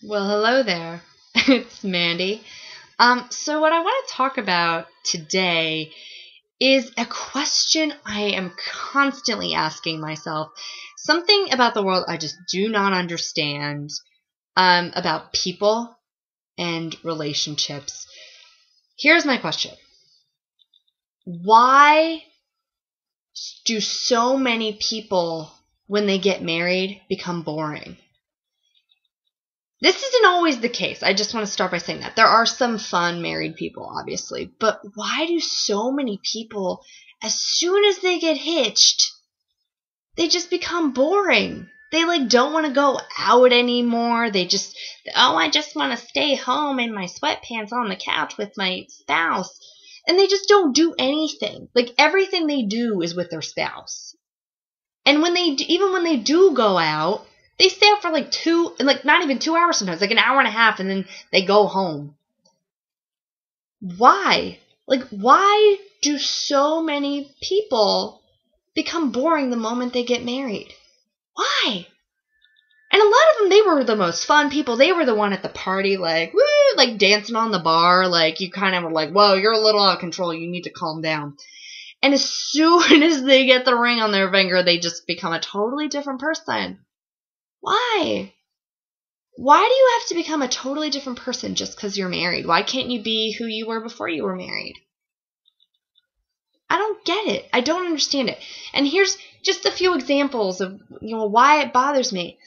Well, hello there. It's Mandy. So what I want to talk about today is a question I am constantly asking myself. Something about the world I just do not understand, about people and relationships. Here's my question. Why do so many people, when they get married, become boring? This isn't always the case. I just want to start by saying that. There are some fun married people, obviously. But why do so many people, as soon as they get hitched, they just become boring? They don't want to go out anymore. I just want to stay home in my sweatpants on the couch with my spouse. And they just don't do anything. Everything they do is with their spouse. And even when they do go out, they stay up for not even 2 hours sometimes, an hour and a half, and then they go home. Why? Why do so many people become boring the moment they get married? Why? And a lot of them, they were the most fun people. They were the one at the party, woo, dancing on the bar. You kind of were whoa, you're a little out of control. You need to calm down. And as soon as they get the ring on their finger, they just become a totally different person. Why? Why do you have to become a totally different person just because you're married? Why can't you be who you were before you were married? I don't get it. I don't understand it. And here's just a few examples of why it bothers me.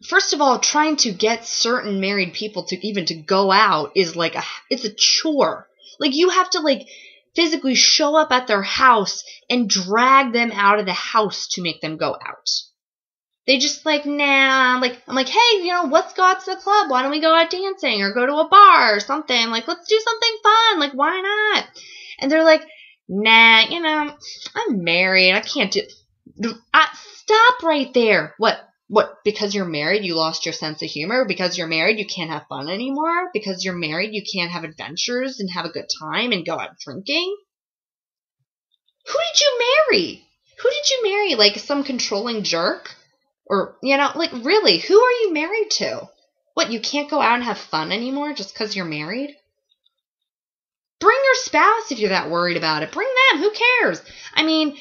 First of all, trying to get certain married people to go out is it's a chore. You have to physically show up at their house and drag them out of the house to make them go out. They just nah. I'm hey, let's go out to the club. Why don't we go out dancing or go to a bar or something? Let's do something fun. Why not? And they're nah, I'm married. I can't do. Stop right there. What? Because you're married, you lost your sense of humor? Because you're married, you can't have fun anymore? Because you're married, you can't have adventures and have a good time and go out drinking? Who did you marry? Who did you marry? Some controlling jerk? Or, really, who are you married to? What, you can't go out and have fun anymore just because you're married? Bring your spouse if you're that worried about it. Bring them. Who cares? I mean,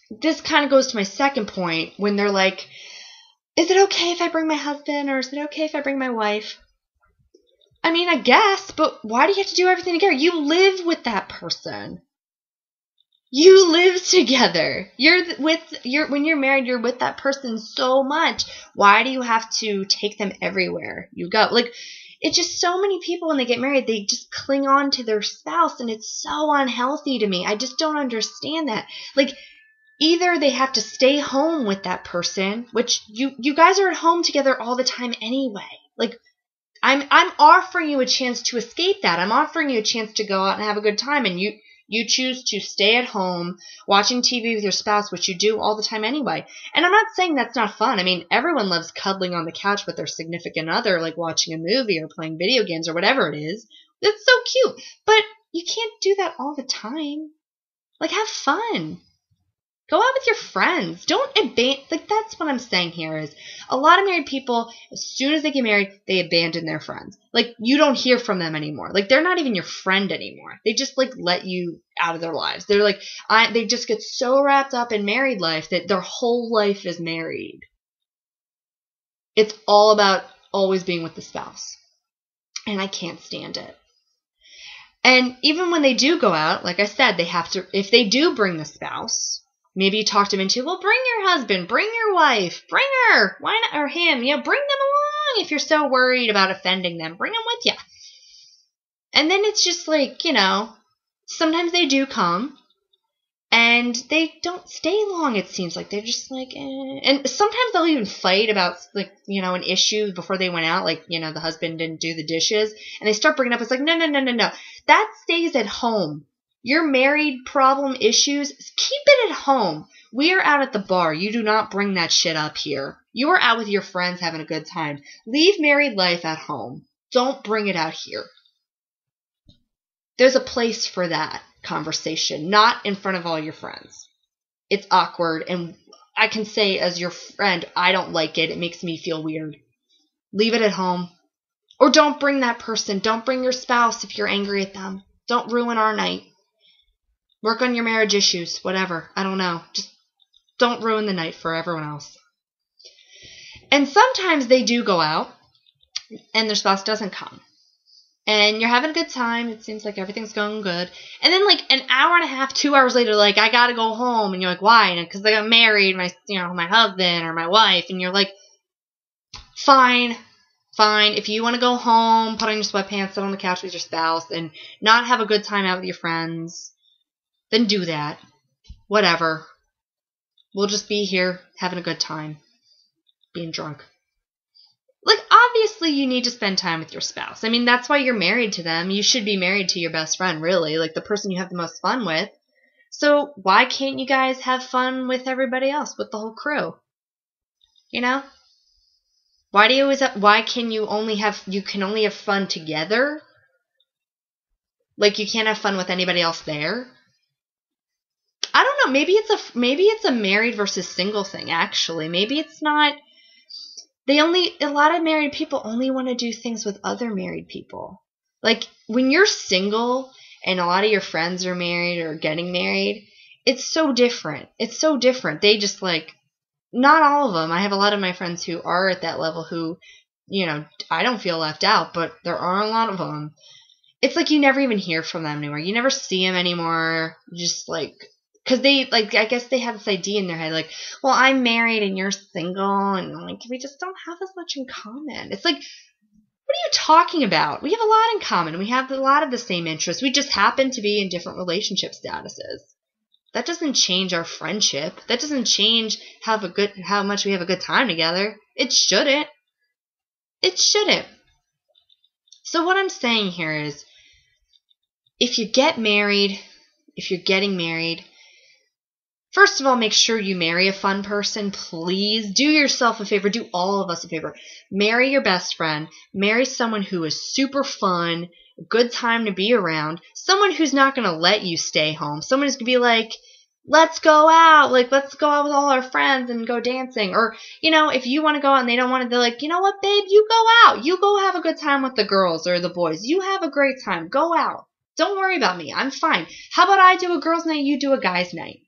this kind of goes to my second point when they're is it okay if I bring my husband or is it okay if I bring my wife? I mean, I guess, but why do you have to do everything together? You live with that person. You live together. When you're married, you're with that person so much. Why do you have to take them everywhere you go? It's just so many people when they get married, they just cling on to their spouse, and it's so unhealthy to me. I just don't understand that. Either they have to stay home with that person, which you guys are at home together all the time anyway. I'm offering you a chance to escape that. I'm offering you a chance to go out and have a good time, and you choose to stay at home watching TV with your spouse, which you do all the time anyway. And I'm not saying that's not fun. I mean, everyone loves cuddling on the couch with their significant other, watching a movie or playing video games or whatever it is. It's so cute. But you can't do that all the time. Have fun. Go out with your friends. Don't abandon. That's what I'm saying here is a lot of married people, as soon as they get married, they abandon their friends. You don't hear from them anymore. They're not even your friend anymore. They just let you out of their lives. They're they just get so wrapped up in married life that their whole life is married. It's all about always being with the spouse. And I can't stand it. And even when they do go out, like I said, they have to, if they do bring the spouse, maybe you talk them into, well, bring your husband, bring your wife, bring her, why not, or him, bring them along if you're so worried about offending them. Bring them with you. And then it's just sometimes they do come, and they don't stay long, it seems like. They're just And sometimes they'll even fight about, an issue before they went out, the husband didn't do the dishes, and they start bringing up, it's no. That stays at home. Your married problem issues, keep it at home. We are out at the bar. You do not bring that shit up here. You are out with your friends having a good time. Leave married life at home. Don't bring it out here. There's a place for that conversation, not in front of all your friends. It's awkward, and I can say as your friend, I don't like it. It makes me feel weird. Leave it at home. Or don't bring that person. Don't bring your spouse if you're angry at them. Don't ruin our night. Work on your marriage issues. Whatever. I don't know. Just don't ruin the night for everyone else. And sometimes they do go out and their spouse doesn't come. And you're having a good time. It seems like everything's going good. And then like an hour and a half, 2 hours later, like, I got to go home. And you're like, why? And because I got married, my husband or my wife. And you're like, fine. If you want to go home, put on your sweatpants, sit on the couch with your spouse, and not have a good time out with your friends, then do that. Whatever. We'll just be here having a good time. Being drunk. Like, obviously you need to spend time with your spouse. I mean, that's why you're married to them. You should be married to your best friend, really. Like, the person you have the most fun with. So why can't you guys have fun with everybody else, with the whole crew? You know? Why can you only have fun together? Like, you can't have fun with anybody else there? I don't know. Maybe it's a married versus single thing, actually. Maybe it's not. A lot of married people only want to do things with other married people. Like, when you're single and a lot of your friends are married or getting married, it's so different. It's so different. They just, like, not all of them. I have a lot of my friends who are at that level who, I don't feel left out, but there are a lot of them. It's like you never even hear from them anymore. You never see them anymore. Just, like, because they, like, I guess they have this idea in their head, like, well, I'm married and you're single, and, like, we just don't have as much in common. It's like, what are you talking about? We have a lot in common. We have a lot of the same interests. We just happen to be in different relationship statuses. That doesn't change our friendship. That doesn't change how much we have a good time together. It shouldn't. It shouldn't. So what I'm saying here is, if you get married, if you're getting married, first of all, make sure you marry a fun person. Please do yourself a favor. Do all of us a favor. Marry your best friend. Marry someone who is super fun, a good time to be around. Someone who's not going to let you stay home. Someone who's going to be like, let's go out. Like, let's go out with all our friends and go dancing. Or, if you want to go out and they don't want to, they're like, you know what, babe? You go out. You go have a good time with the girls or the boys. You have a great time. Go out. Don't worry about me. I'm fine. How about I do a girls' night, you do a guys' night?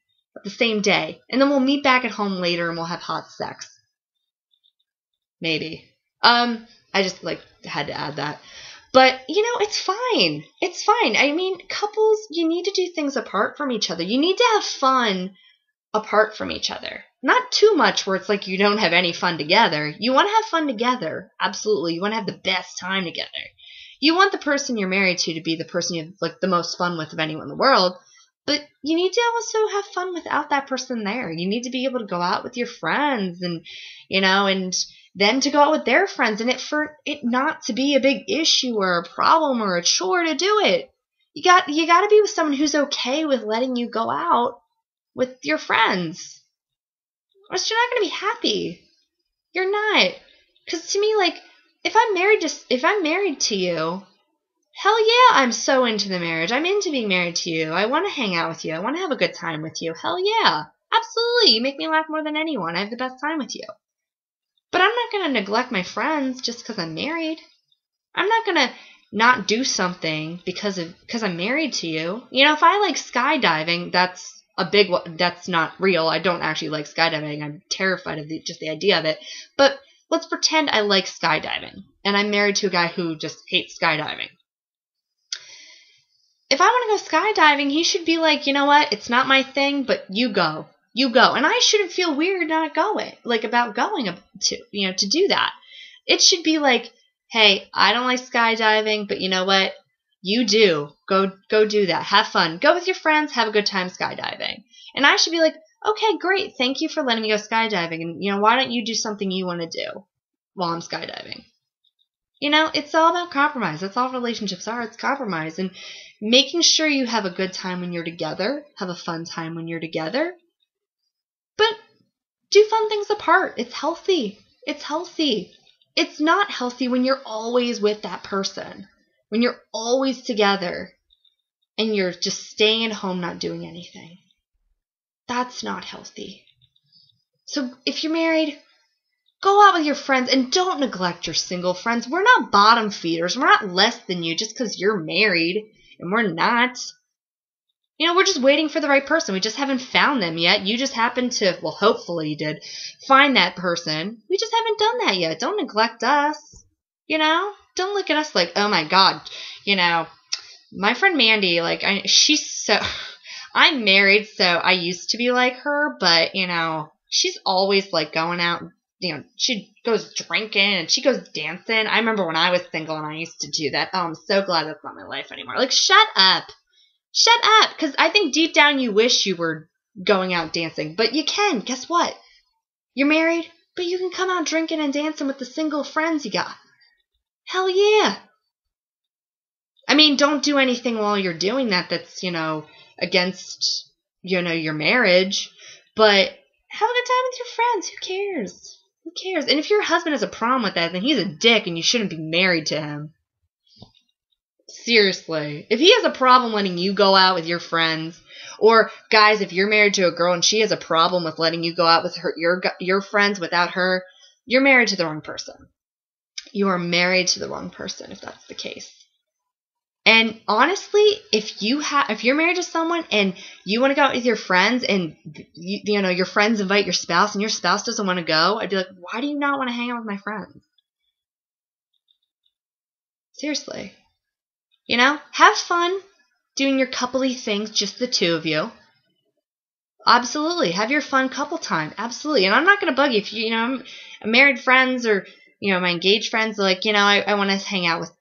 The same day, and then we'll meet back at home later and we'll have hot sex. Maybe. I just had to add that. But it's fine. It's fine. I mean, couples, you need to do things apart from each other. You need to have fun apart from each other. Not too much where it's like you don't have any fun together. You want to have fun together. Absolutely. You want to have the best time together. You want the person you're married to be the person you have the most fun with of anyone in the world. But you need to also have fun without that person there. You need to be able to go out with your friends and, and then to go out with their friends, and for it not to be a big issue or a problem or a chore to do it. You got to be with someone who's okay with letting you go out with your friends. Or else you're not going to be happy. You're not. Because to me, if I'm married to you, hell yeah, I'm so into the marriage. I'm into being married to you. I want to hang out with you. I want to have a good time with you. Hell yeah. Absolutely. You make me laugh more than anyone. I have the best time with you. But I'm not going to neglect my friends just because I'm married. I'm not going to not do something because I'm married to you. If I like skydiving, that's a big one. That's not real. I don't actually like skydiving. I'm terrified of just the idea of it. But let's pretend I like skydiving. And I'm married to a guy who just hates skydiving. If I want to go skydiving, he should be like, you know what? It's not my thing, but you go. You go. And I shouldn't feel weird not going, about going to do that. It should be like, hey, I don't like skydiving, but you know what? You do. Go do that. Have fun. Go with your friends. Have a good time skydiving. And I should be like, okay, great. Thank you for letting me go skydiving. And, why don't you do something you want to do while I'm skydiving? It's all about compromise. That's all relationships are. It's compromise. And making sure you have a good time when you're together, have a fun time when you're together, but do fun things apart. It's healthy. It's healthy. It's not healthy when you're always with that person, when you're always together and you're just staying at home not doing anything. That's not healthy. So if you're married, go out with your friends and don't neglect your single friends. We're not bottom feeders. We're not less than you just because you're married, and we're not. We're just waiting for the right person. We just haven't found them yet. You just happened to, well, hopefully you did, find that person. We just haven't done that yet. Don't neglect us. Don't look at us like, oh my God. My friend Mandy, she's so, I'm married, so I used to be like her, but, she's always like going out, she goes drinking and she goes dancing. I remember when I was single and I used to do that. Oh, I'm so glad that's not my life anymore. Like, shut up. Shut up, because I think deep down you wish you were going out dancing, but you can. Guess what? You're married, but you can come out drinking and dancing with the single friends you got. Hell yeah. I mean, don't do anything while you're doing that that's, against, your marriage, but have a good time with your friends. Who cares? Who cares? And if your husband has a problem with that, then he's a dick and you shouldn't be married to him. Seriously. If he has a problem letting you go out with your friends, or guys, if you're married to a girl and she has a problem with letting you go out with your friends without her, you're married to the wrong person. You are married to the wrong person if that's the case. And honestly, if you're married to someone and you want to go out with your friends and your friends invite your spouse and your spouse doesn't want to go, I'd be like, why do you not want to hang out with my friends? Seriously. Have fun doing your coupley things, just the two of you. Absolutely. Have your fun couple time. Absolutely. And I'm not going to bug you if I'm married friends or, my engaged friends, like, I want to hang out with,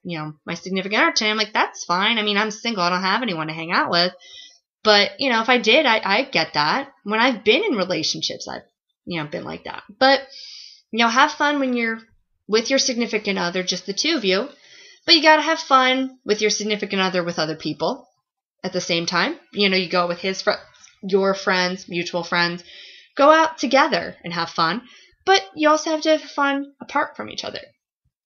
my significant other today. I'm like, that's fine. I mean, I'm single. I don't have anyone to hang out with. But, if I did, I get that. When I've been in relationships, I've, been like that. But, have fun when you're with your significant other, just the two of you. But you got to have fun with your significant other with other people at the same time. You go with his friends, your friends, mutual friends. Go out together and have fun. But you also have to have fun apart from each other.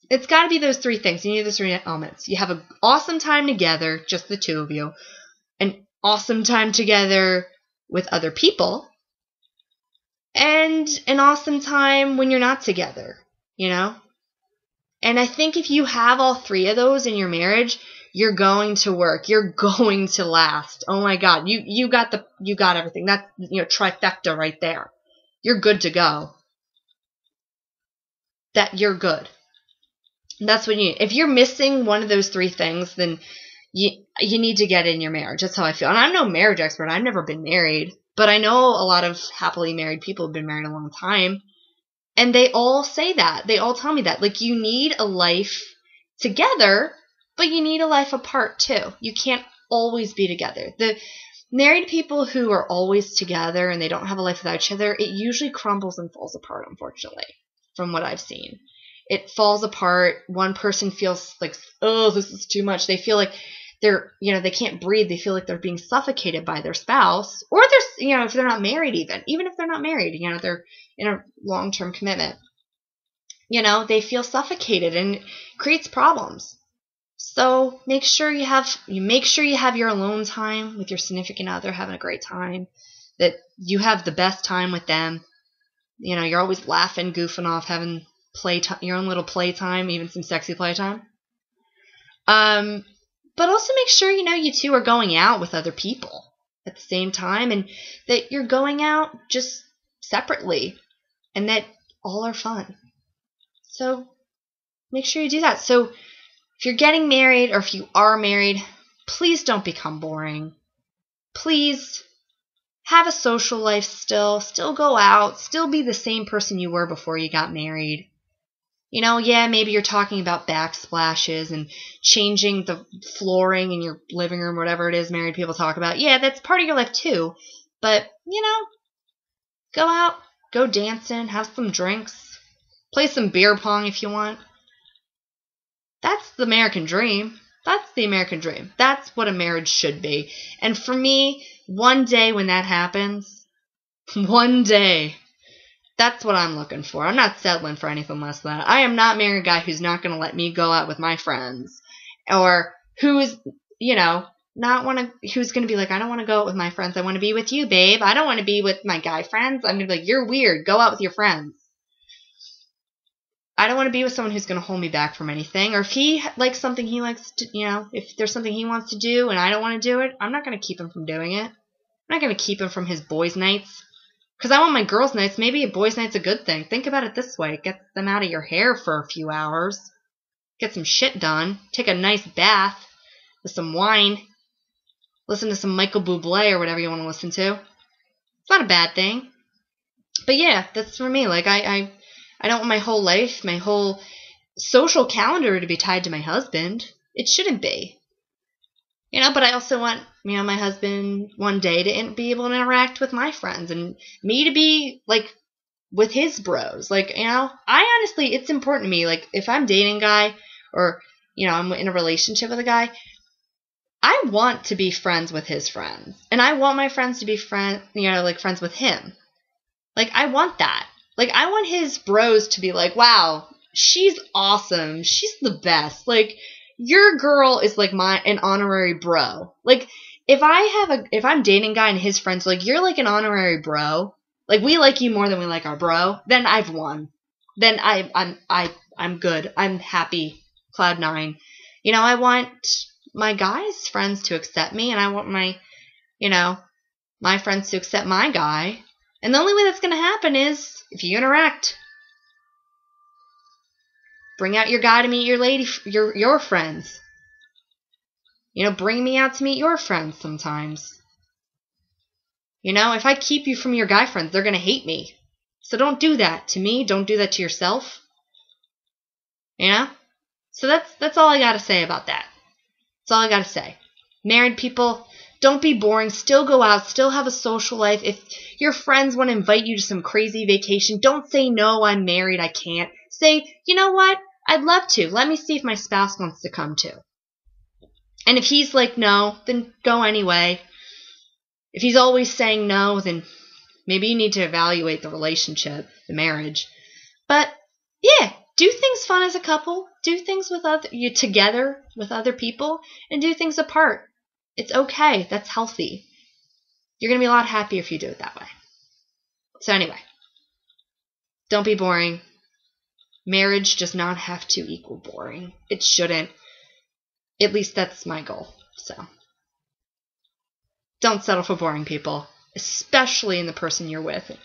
It's got to be those three things. You need those three elements. You have an awesome time together, just the two of you. An awesome time together with other people. And an awesome time when you're not together, And I think if you have all three of those in your marriage, you're going to work. You're going to last. Oh my God. You got everything. That's, trifecta right there. You're good to go. That you're good. That's what you need. If you're missing one of those three things, then you need to get in your marriage. That's how I feel. And I'm no marriage expert. I've never been married, but I know a lot of happily married people have been married a long time. And they all say that. They all tell me that. Like, you need a life together, but you need a life apart too. You can't always be together. The married people who are always together and they don't have a life without each other, it usually crumbles and falls apart, unfortunately, from what I've seen. It falls apart. One person feels like, oh, this is too much. They feel like they can't breathe. They feel like they're being suffocated by their spouse, or if they're not married, even if they're not married, they're in a long-term commitment, they feel suffocated and it creates problems. So make sure you have your alone time with your significant other, having a great time, that you have the best time with them. You're always laughing, goofing off, having your own little playtime, even some sexy playtime. But also make sure, you two are going out with other people at the same time, and that you're going out just separately, and that all are fun. So make sure you do that. So if you're getting married, or if you are married, please don't become boring. Please have a social life still go out, still be the same person you were before you got married. Maybe you're talking about backsplashes and changing the flooring in your living room, whatever it is married people talk about. Yeah, that's part of your life too. But, go out, go dancing, have some drinks, play some beer pong if you want. That's the American dream. That's the American dream. That's what a marriage should be. And for me, one day when that happens, one day, that's what I'm looking for. I'm not settling for anything less than that. I am not marrying a guy who's not going to let me go out with my friends, or who is, not want to, who's going to be like, I don't want to go out with my friends. I want to be with you, babe. I don't want to be with my guy friends. I'm going to be like, you're weird. Go out with your friends. I don't want to be with someone who's going to hold me back from anything. Or if he likes something he likes to, if there's something he wants to do and I don't want to do it, I'm not going to keep him from doing it. I'm not going to keep him from his boys' nights. Because I want my girls' nights. Maybe a boys' night's a good thing. Think about it this way. Get them out of your hair for a few hours. Get some shit done. Take a nice bath with some wine. Listen to some Michael Bublé or whatever you want to listen to. It's not a bad thing. But yeah, that's for me. Like, I don't want my whole life, my whole social calendar to be tied to my husband. It shouldn't be. But I also want, my husband one day to be able to interact with my friends and me to be, like, with his bros. Like, I honestly, it's important to me. Like, if I'm dating a guy or, I'm in a relationship with a guy, I want to be friends with his friends. And I want my friends to be friends with him. Like, I want that. Like, I want his bros to be like, wow, she's awesome. She's the best. Like, your girl is like an honorary bro. Like, if I'm dating a guy and his friends like, you're like an honorary bro. Like, we like you more than we like our bro. Then I've won. Then I'm good. I'm happy. Cloud 9. I want my guys' friends to accept me, and I want my friends to accept my guy. And the only way that's going to happen is if you interact. Bring out your guy to meet your friends. Bring me out to meet your friends sometimes. If I keep you from your guy friends, they're going to hate me. So don't do that to me. Don't do that to yourself. So that's all I got to say about that. That's all I got to say. Married people, don't be boring. Still go out. Still have a social life. If your friends want to invite you to some crazy vacation, don't say, no, I'm married, I can't. Say, you know what? I'd love to. Let me see if my spouse wants to come too. And if he's like, no, then go anyway. If he's always saying no, then maybe you need to evaluate the relationship, the marriage. But yeah, do things fun as a couple. Do things with you together with other people, and do things apart. It's okay. That's healthy. You're going to be a lot happier if you do it that way. So anyway, don't be boring. Marriage does not have to equal boring. It shouldn't. At least that's my goal. So don't settle for boring people, especially in the person you're with.